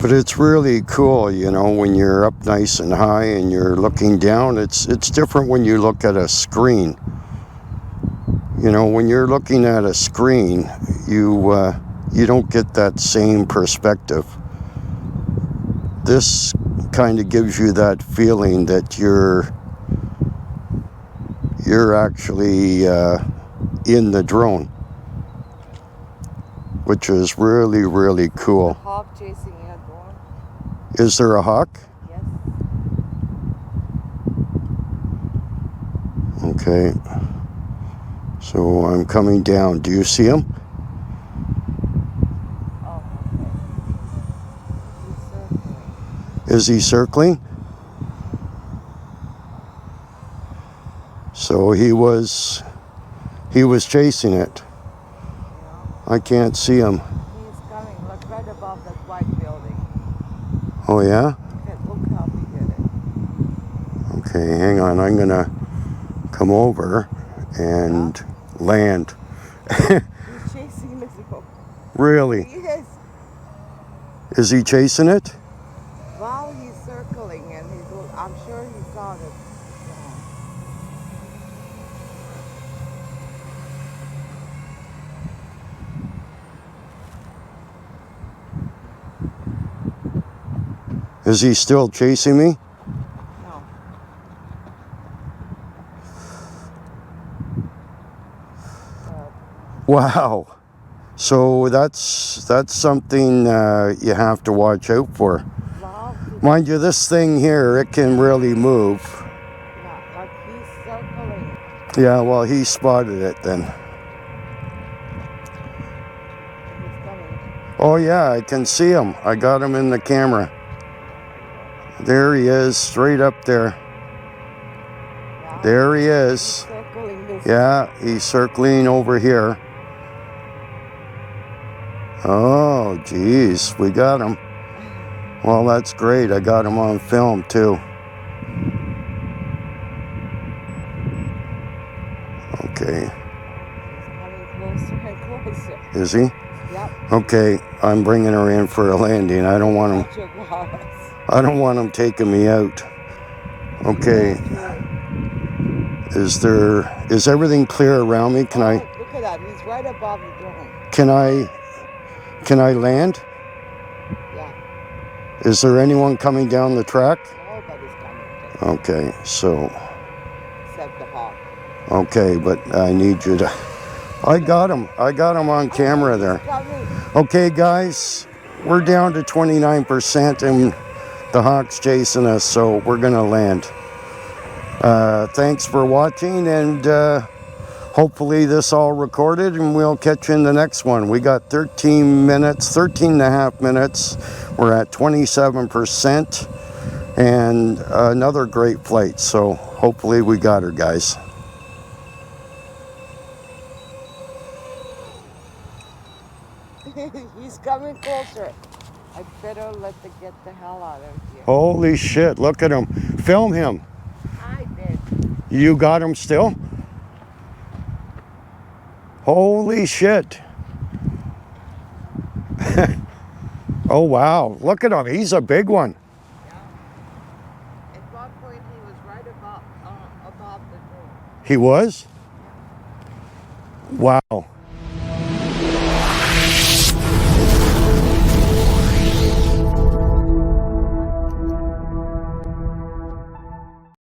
But it's really cool, you know, when you're up nice and high and you're looking down. It's different when you look at a screen. You know, when you're looking at a screen, you don't get that same perspective. This kind of gives you that feeling that you're actually in the drone, which is really, really cool. A hawk chasing a drone. Is there a hawk? Yes. Okay. So I'm coming down. Do you see him? Oh, okay. He's circling. Is he circling? So he was chasing it. Yeah. I can't see him. He's coming. Look right above that white building. Oh yeah? Look how he did it. Okay, hang on. I'm gonna come over and land. He's chasing the drone. Really? He is. Is he chasing it? While he's circling, and I'm sure he saw it. Is he still chasing me? No. Wow. So that's something you have to watch out for. Wow. Mind you, this thing here, it can really move. Yeah, like he's circling. Yeah, well, he spotted it then. He's coming. Oh yeah, I can see him. I got him in the camera. There he is, straight up there. Yeah. There he He's is. circling this. Yeah, he's circling over here. Oh, geez, we got him. Well, that's great. I got him on film, too. Okay. He's coming closer and closer. Is he? Yep. Okay, I'm bringing her in for a landing. I don't want him. Watch your glass. I don't want him taking me out. Okay. Is everything clear around me? Can I? Look at that. He's right above the drone. Can I land? Yeah. Is there anyone coming down the track? Nobody's coming. Okay, so. Except the hawk. Okay, but I need you to. I got him on camera there. Okay, guys, we're down to 29% and the hawk's chasing us, so we're gonna land. Thanks for watching, and hopefully this all recorded, and we'll catch you in the next one. We got 13 and a half minutes. We're at 27% and another great flight, so hopefully we got her, guys. He's coming closer. I better get the hell out of here. Holy shit, look at him. Film him. I did. You got him still? Holy shit. Oh wow, look at him. He's a big one. Yeah. At one point he was right above the drone. He was? Wow.